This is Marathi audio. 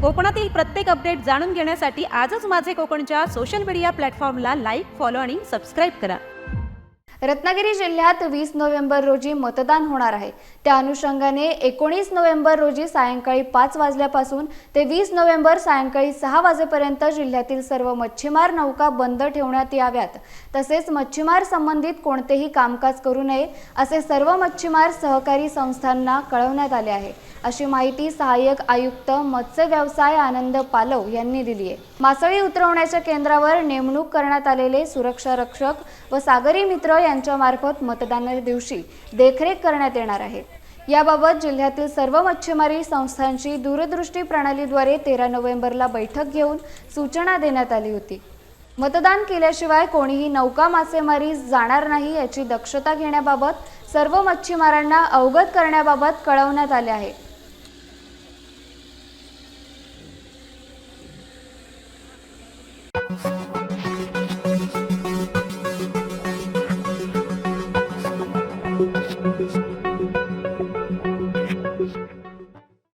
कोकणातील प्रत्येक अपडेट जाणून घेण्यासाठी आजच माझे कोकणच्या सोशल मीडिया प्लॅटफॉर्मला लाईक, फॉलो आणि सबस्क्राईब करा। रत्नागिरी जिल्ह्यात 20 नोव्हेंबर रोजी मतदान होणार आहे। त्या अनुषंगाने 19 नोव्हेंबर रोजी सायंकाळी 5 वाजल्यापासून ते 20 नोव्हेंबर सायंकाळी 6 वाजेपर्यंत जिल्ह्यातील सर्व मच्छीमार नौका बंद ठेवण्यात याव्यात। तसेच मच्छीमार संबंधित कोणतेही कामकाज करू नये असे सर्व मच्छीमार सहकारी संस्थांना कळवण्यात आले आहे, अशी माहिती सहाय्यक आयुक्त मत्स्य व्यवसाय आनंद पालव यांनी दिली आहे। मासळी उतरवण्याच्या केंद्रावर नेमणूक करण्यात आलेले सुरक्षा रक्षक व सागरी मित्र यांच्या मार्फत मतदानाच्या दिवशी देखरेख करण्यात येणार आहे। याबाबत जिल्ह्यातील सर्व मच्छीमारी संस्थांची दूरदृष्टी प्रणालीद्वारे 13 नोव्हेंबरला बैठक घेऊन सूचना देण्यात आली होती। मतदान केल्याशिवाय कोणीही नौका मासेमारी जाणार नाही याची दक्षता घेण्याबाबत सर्व मच्छीमारांना अवगत करण्याबाबत कळवण्यात आले आहे। Thank you.